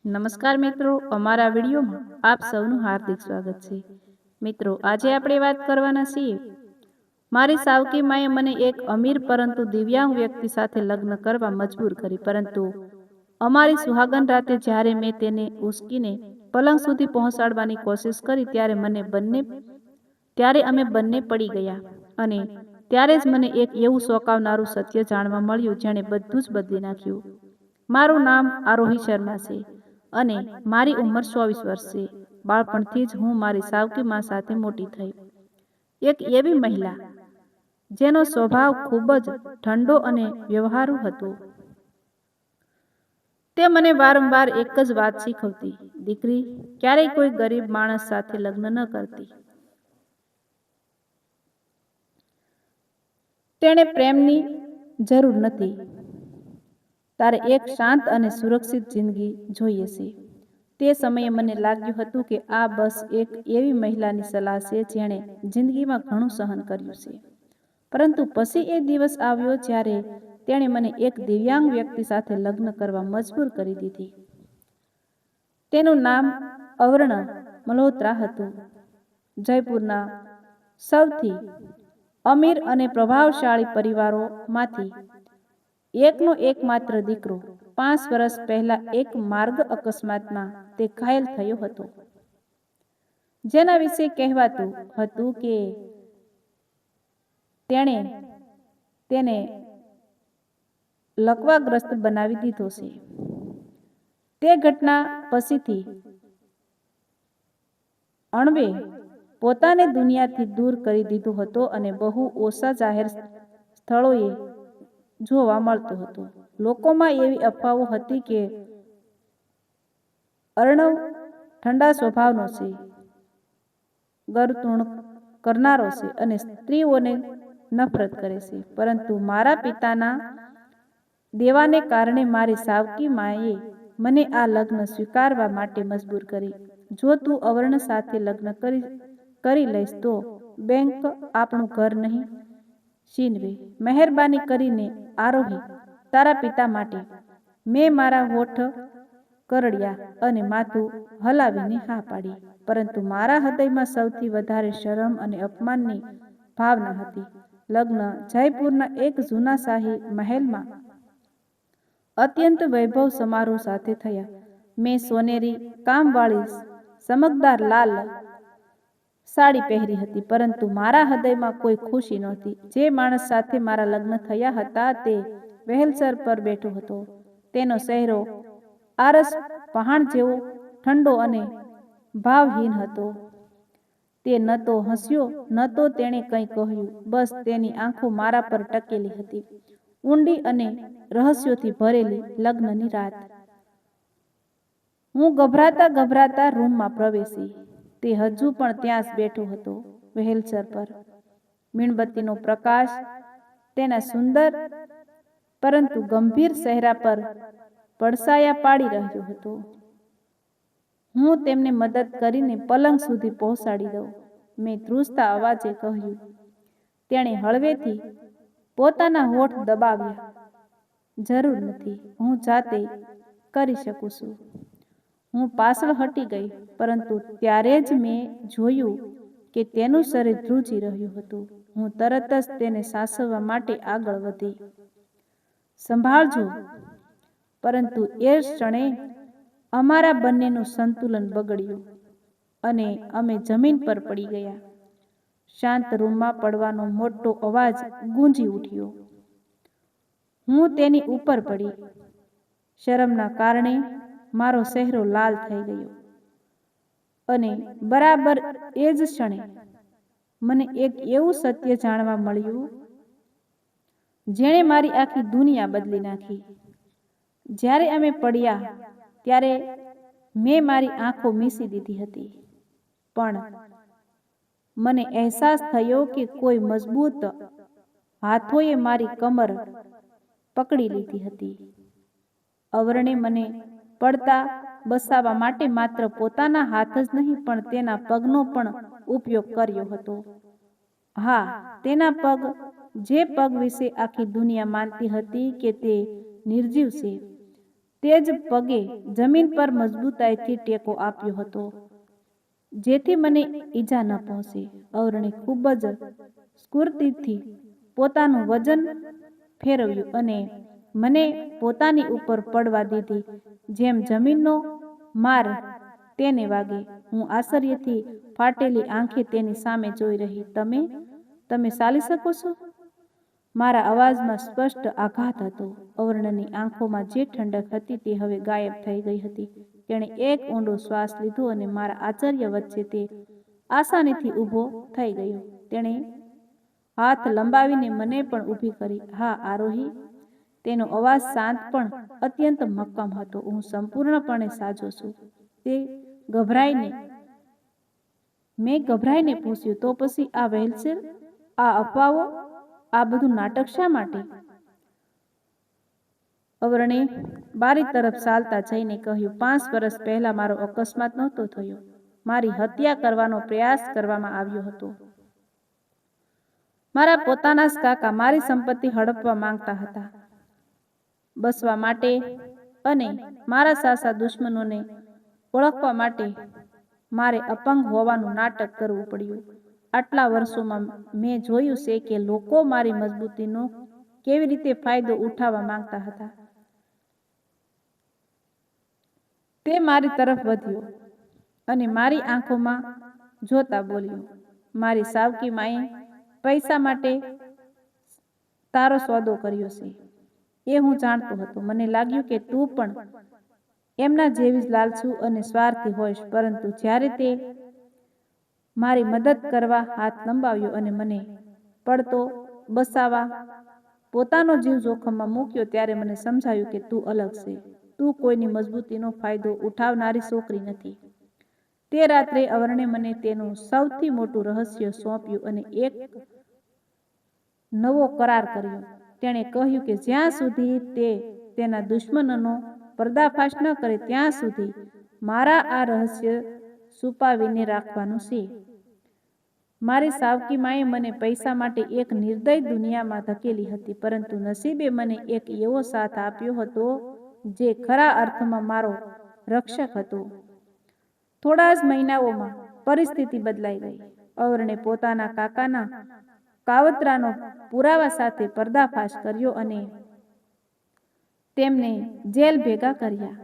નમસ્કાર મિત્રો, અમારા વિડીયોમાં આપ સૌનું હાર્દિક સ્વાગત છે. મિત્રો, આજે આપણે વાત કરવાના છીએ. મારી સાવકી માએ મને એક અમીર પરંતુ દિવ્યાંગ વ્યક્તિ સાથે લગ્ન કરવા મજબૂર કરી, પરંતુ અમારી સુહાગન રાતે જ્યારે મેં તેને ઉશ્કીને પલંગ સુધી પહોંચાડવાની કોશિશ કરી ત્યારે અમે બંને પડી ગયા. અને ત્યારે જ મને એક એવું ચોંકાવનારું સત્ય જાણવા મળ્યું જેણે બધું જ બદલી નાખ્યું. મારું નામ આરોહી શર્મા છે અને મારી ઉંમર 24 વર્ષ છે. બાળપણથી જ હું મારી સાવકી મા સાથે મોટી થઈ. એક એવી મહિલા જેનો સ્વભાવ ખૂબ જ ઠંડો અને વ્યવહારુ હતો. તે મને વારંવાર એક જ વાત શીખવતી, દીકરી, ક્યારેય કોઈ ગરીબ માણસ સાથે લગ્ન ન કરતી. તેણે પ્રેમની જરૂર નથી. તારે એક શાંત અને સુરક્ષિત જિંદગી જોઈએ છે. તે સમયે મને લાગ્યું હતું કે આ બસ એક એવી મહિલાની સલાહ છે જેણે જિંદગીમાં ઘણું સહન કર્યું છે. પરંતુ પછી એ દિવસ આવ્યો જ્યારે તેણે મને એક દિવ્યાંગ વ્યક્તિ સાથે લગ્ન કરવા મજબૂર કરી દીધી. તેનું નામ અવર્ણ મલ્હોત્રા હતું. જયપુરના સૌથી અમીર અને પ્રભાવશાળી પરિવારોમાંથી એકનો એકમાત્ર દીકરો. 5 વર્ષ પહેલા એક માર્ગ અકસ્માતમાં તે ઘાયલ થયો હતો, જેના વિશે કહેવાતું હતું કે તેણે તેને લકવાગ્રસ્ત બનાવી દીધો છે. તે ઘટના પછીથી અણવે પોતાને દુનિયાથી દૂર કરી દીધો હતો અને બહુ ઓછા જાહેર સ્થળોએ જોવા મળતો હતો. લોકોમાં એવી અફવાઓ હતી કે અર્ણવ ઠંડા સ્વભાવનો છે, ગરતૂણ કરનારો છે અને સ્ત્રીઓને નફરત કરે છે. પરંતુ મારા પિતાના દેવાને કારણે મારી સાવકી માએ મને આ લગ્ન સ્વીકારવા માટે મજબૂર કરી. જો તું અવર્ણ સાથે લગ્ન કરી લઈશ તો બેંક આપણું ઘર નહીં છીનવે. મહેરબાની કરીને આરોહી, તારા પિતા માટે. મેં મારા હોઠ કરડ્યા અને માથું હલાવીને હા પાડી. પરંતુ મારા હૃદયમાં સૌથી વધારે શરમ અને અપમાનની ભાવના હતી. લગ્ન જયપુરના એક જૂના શાહી મહેલમાં અત્યંત વૈભવ સમારોહ સાથે થયા. મેં સોનેરી કામવાળી ચમકદાર લાલ સાડી પહેરી હતી, પરંતુ મારા હૃદયમાં કોઈ ખુશી નહોતી. જે માણસ સાથે મારા લગ્ન થયા હતા તે વહેલસર પર બેઠો હતો. તેનો ચહેરો આરસ પહાણ જેવો ઠંડો અને ભાવહીન હતો. તે ન તો હસ્યો ન તો તેણે કંઈ કહ્યું. બસ તેની આંખો મારા પર ટકેલી હતી. ઊંડી અને રહસ્યોથી ભરેલી લગ્નની રાત. હું ગભરાતા રૂમમાં પ્રવેશી. તે હજુ પણ ત્યાં જ બેઠો હતો, વહેલસર પર. મીણબત્તીનો પ્રકાશ તેના સુંદર પરંતુ ગંભીર ચહેરા પર પડછાયા પાડી રહ્યો હતો. હું તેમને મદદ કરીને પલંગ સુધી પહોંચાડી દઉં, મેં ધ્રુજતા અવાજે કહ્યું. તેણે હળવેથી પોતાના હોઠ દબાવ્યા. જરૂર નથી, હું જાતે કરી શકું છું. હું પાછળ હટી ગઈ, પરંતુ ત્યારે જ મેં જોયું કે તેનું શરીર ધ્રુજી રહ્યું હતું. હું તરત જ તેને સાચવવા માટે આગળ વધી. સંભાળજો. પરંતુ એ ક્ષણે અમારા બંનેનું સંતુલન બગડ્યું અને અમે જમીન પર પડી ગયા. શાંત રૂમમાં પડવાનો મોટો અવાજ ગૂંજી ઉઠ્યો. હું તેની ઉપર પડી. શરમના કારણે મારો ચહેરો લાલ થઈ ગયો. અને બરાબર એ જ ક્ષણે મને એક એવું સત્ય જાણવા મળ્યું જેણે મારી આખી દુનિયા બદલી નાખી. જ્યારે અમે પડ્યા ત્યારે મેં મારી આંખો મીચી દીધી હતી, પણ મને અહેસાસ થયો કે કોઈ મજબૂત હાથોએ મારી કમર પકડી લીધી હતી. અવર્ણે મને પડતા બચાવવા માટે માત્ર પોતાના હાથ જ નહીં પણ તેના પગનો પણ ઉપયોગ કર્યો હતો. હા, તેના પગ, જે પગ વિશે આખી દુનિયા માનતી હતી કે તે નિર્જીવ છે. તે જ પગે જમીન પર મજબૂતાઈથી ટેકો આપ્યો હતો, જેથી મને ઈજા ન પહોંચે. અવરણે ખૂબ જ સ્ફૂર્તિથી પોતાનું વજન ફેરવ્યું અને મને પોતાની ઉપર પડવા દીધી, જેમ જમીનનો માર તેને વાગે. હું આશ્ચર્યથી ફાટેલી આંખે તેની સામે જોઈ રહી. તમે ચાલી શકો છો? મારા અવાજમાં સ્પષ્ટ આઘાત હતો. અવર્ણની આંખોમાં જે ઠંડક હતી તે હવે ગાયબ થઈ ગઈ હતી. તેણે એક ઊંડો શ્વાસ લીધો અને મારા આશ્ચર્ય વચ્ચે તે આસાનીથી ઊભો થઈ ગયો. તેણે હાથ લંબાવીને મને પણ ઊભી કરી. હા, આરોહી. તેનો અવાજ શાંત પણ અત્યંત મક્કમ હતો. હું સંપૂર્ણપણે સાજો છું. મેં ગભરાઈને પૂછ્યું, તો પછી આ વ્હીલચેર, આ અફવાઓ, આ બધું નાટક શા માટે? અવરણે બારી તરફ ચાલતા જઈને કહ્યું, 5 વર્ષ પહેલા મારો અકસ્માત નહોતો થયો. મારી હત્યા કરવાનો પ્રયાસ કરવામાં આવ્યો હતો. મારા પોતાના જ કાકા મારી સંપત્તિ હડપવા માંગતા હતા. બસવા માટે અને મારા સાચા દુશ્મનોને ઓળખવા માટે મારે અપંગ હોવાનું નાટક કરવું પડ્યું. આટલા વર્ષોમાં મેં જોયું છે કે લોકો મારી મજબૂતીનો કેવી રીતે ફાયદો ઉઠાવવા માંગતા હતા. તે મારી તરફ વધ્યો અને મારી આંખોમાં જોતા બોલ્યો, મારી સાવકી માએ પૈસા માટે તારો સોદો કર્યો છે, એ હું જાણતો હતો. મને લાગ્યું કે તું પણ એમના જેવી જ લાલચુ અને સ્વાર્થી હોઈશ. પરંતુ જ્યારે તે મારી મદદ કરવા હાથ લંબાવ્યો અને મને પડતો બચાવવા પોતાનો જીવ જોખમમાં મૂક્યો, ત્યારે મને સમજાયું કે તું અલગ છે. તું કોઈની મજબૂતીનો ફાયદો ઉઠાવનારી છોકરી નથી. તે રાત્રે અવર્ણે મને તેનું સૌથી મોટું રહસ્ય સોંપ્યું અને એક નવો કરાર કર્યો. તેણે કહ્યું કે જ્યાં સુધી તે તેના દુશ્મનોનો પર્દાફાશ ન કરે ત્યાં સુધી મારા આ રહસ્ય છુપાવીને રાખવાનું છે. મારી સાવકી માએ મને પૈસા માટે એક નિર્દય દુનિયામાં ધકેલી હતી, પરંતુ નસીબે મને એક એવો સાથ આપ્યો હતો જે ખરા અર્થમાં મારો રક્ષક હતો. થોડા જ મહિનાઓમાં પરિસ્થિતિ બદલાઈ ગઈ. અવર્ણે પોતાના કાકાના કાવતરાનો પુરાવા સાથે પર્દાફાશ કર્યો અને તેમને જેલ ભેગા કર્યા.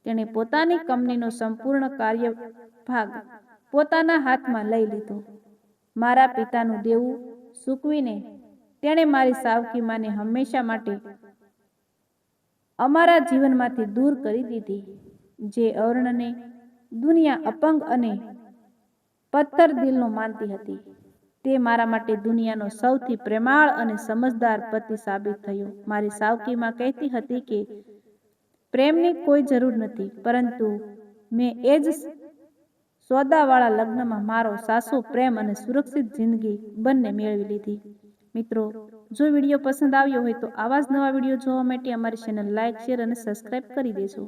તેણે પોતાની કંપનીનો સંપૂર્ણ કાર્યભાગ પોતાના હાથમાં લઈ લીધો. મારા પિતાનું દેવું ચૂકવીને તેણે મારી સાવકી માને હંમેશા માટે અમારા જીવનમાંથી દૂર કરી દીધી. જે અવર્ણને દુનિયા અપંગ અને પથ્થર દિલનો માનતી હતી, તે મારા માટે દુનિયાનો સૌથી પ્રેમાળ અને સમજદાર પતિ સાબિત થયો. મારી સાવકીમાં કહેતી હતી કે પ્રેમની કોઈ જરૂર નથી, પરંતુ મેં એ જ સોદાવાળા લગ્નમાં મારો સાચો પ્રેમ અને સુરક્ષિત જિંદગી બંને મેળવી લીધી. મિત્રો, જો વિડીયો પસંદ આવ્યો હોય તો આવા જ નવા વિડીયો જોવા માટે અમારી ચેનલ લાઇક, શેર અને સબસ્ક્રાઈબ કરી દેજો.